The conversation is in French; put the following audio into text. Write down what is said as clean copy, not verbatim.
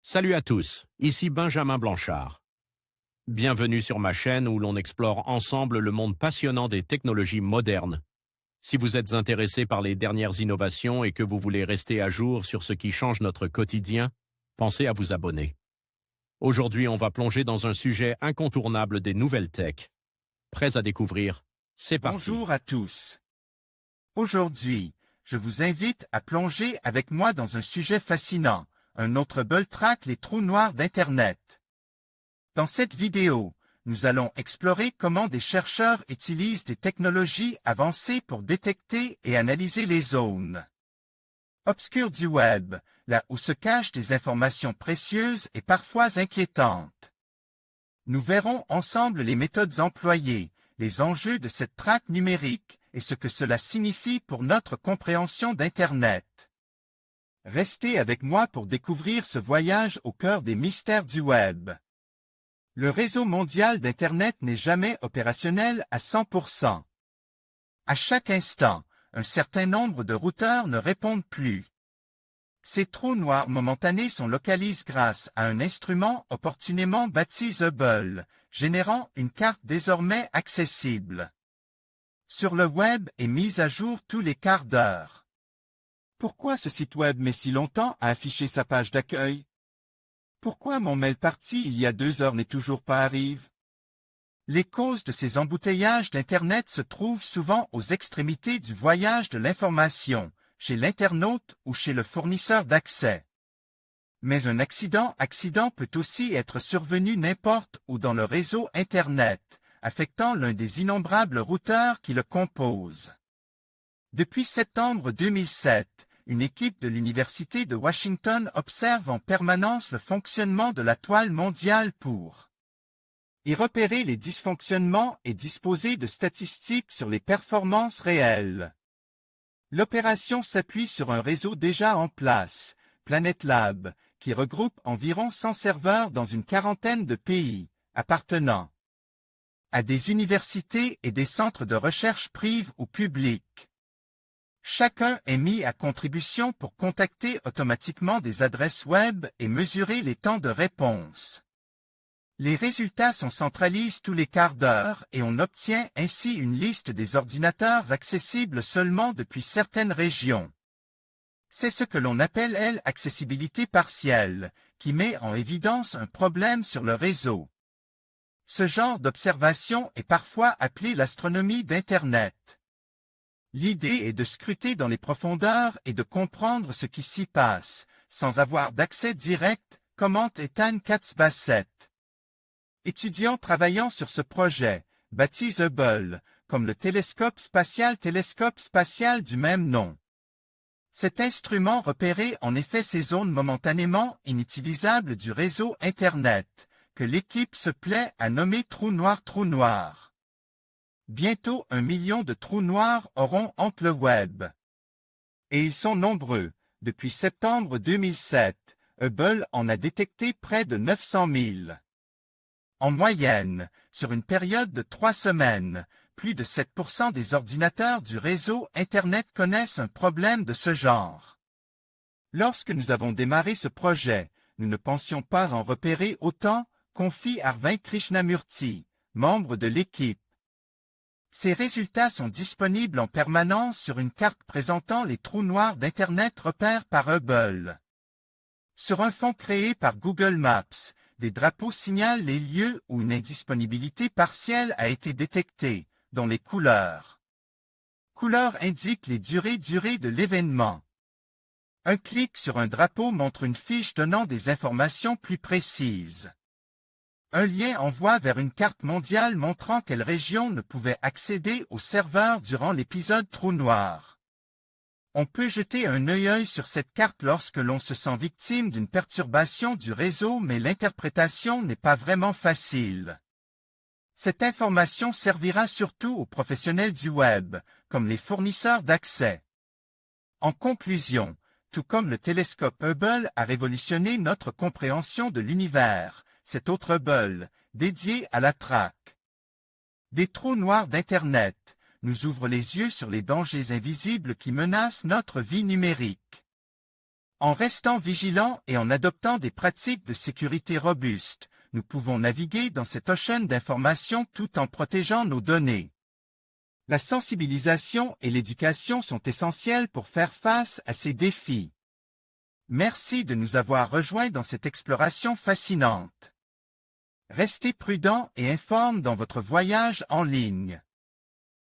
Salut à tous, ici Benjamin Blanchard. Bienvenue sur ma chaîne où l'on explore ensemble le monde passionnant des technologies modernes. Si vous êtes intéressé par les dernières innovations et que vous voulez rester à jour sur ce qui change notre quotidien, pensez à vous abonner. Aujourd'hui, on va plonger dans un sujet incontournable des nouvelles tech. Prêts à découvrir? C'est parti. Bonjour à tous. Aujourd'hui, je vous invite à plonger avec moi dans un sujet fascinant, un autre Hubble traque les trous noirs d'Internet. Dans cette vidéo, nous allons explorer comment des chercheurs utilisent des technologies avancées pour détecter et analyser les zones obscures du web, là où se cachent des informations précieuses et parfois inquiétantes. Nous verrons ensemble les méthodes employées, les enjeux de cette traque numérique et ce que cela signifie pour notre compréhension d'Internet. Restez avec moi pour découvrir ce voyage au cœur des mystères du web. Le réseau mondial d'Internet n'est jamais opérationnel à 100%. À chaque instant, un certain nombre de routeurs ne répondent plus. Ces trous noirs momentanés sont localisés grâce à un instrument opportunément baptisé Hubble, générant une carte désormais accessible sur le web et mise à jour tous les quarts d'heure. Pourquoi ce site web met si longtemps à afficher sa page d'accueil? Pourquoi mon mail parti il y a 2 heures n'est toujours pas arrivé? Les causes de ces embouteillages d'Internet se trouvent souvent aux extrémités du voyage de l'information, chez l'internaute ou chez le fournisseur d'accès. Mais un accident peut aussi être survenu n'importe où dans le réseau Internet, affectant l'un des innombrables routeurs qui le composent. Depuis septembre 2007, une équipe de l'Université de Washington observe en permanence le fonctionnement de la toile mondiale pour y repérer les dysfonctionnements et disposer de statistiques sur les performances réelles. L'opération s'appuie sur un réseau déjà en place, Planet Lab, qui regroupe environ 100 serveurs dans une quarantaine de pays, appartenant à des universités et des centres de recherche privés ou publics. Chacun est mis à contribution pour contacter automatiquement des adresses web et mesurer les temps de réponse. Les résultats sont centralisés tous les quarts d'heure et on obtient ainsi une liste des ordinateurs accessibles seulement depuis certaines régions. C'est ce que l'on appelle l'accessibilité partielle, qui met en évidence un problème sur le réseau. Ce genre d'observation est parfois appelé l'astronomie d'Internet. L'idée est de scruter dans les profondeurs et de comprendre ce qui s'y passe, sans avoir d'accès direct, commente Ethan Katz-Bassett. Étudiants travaillant sur ce projet, baptisent Hubble, comme le télescope spatial du même nom. Cet instrument repérait en effet ces zones momentanément inutilisables du réseau Internet, que l'équipe se plaît à nommer trous noirs. Bientôt 1 million de trous noirs auront hanté le web. Et ils sont nombreux. Depuis septembre 2007, Hubble en a détecté près de 900 000. En moyenne, sur une période de 3 semaines, plus de 7% des ordinateurs du réseau Internet connaissent un problème de ce genre. Lorsque nous avons démarré ce projet, nous ne pensions pas en repérer autant, confie Arvind Krishnamurthy, membre de l'équipe. Ces résultats sont disponibles en permanence sur une carte présentant les trous noirs d'Internet repérés par Hubble. Sur un fond créé par Google Maps, des drapeaux signalent les lieux où une indisponibilité partielle a été détectée, dont les couleurs. Couleurs indiquent les durées de l'événement. Un clic sur un drapeau montre une fiche donnant des informations plus précises. Un lien envoie vers une carte mondiale montrant quelle région ne pouvait accéder au serveur durant l'épisode trou noir. On peut jeter un œil sur cette carte lorsque l'on se sent victime d'une perturbation du réseau, mais l'interprétation n'est pas vraiment facile. Cette information servira surtout aux professionnels du web, comme les fournisseurs d'accès. En conclusion, tout comme le télescope Hubble a révolutionné notre compréhension de l'univers, cet autre Hubble, dédié à la traque des trous noirs d'Internet, nous ouvre les yeux sur les dangers invisibles qui menacent notre vie numérique. En restant vigilants et en adoptant des pratiques de sécurité robustes, nous pouvons naviguer dans cet océan d'informations tout en protégeant nos données. La sensibilisation et l'éducation sont essentielles pour faire face à ces défis. Merci de nous avoir rejoints dans cette exploration fascinante. Restez prudents et informes dans votre voyage en ligne.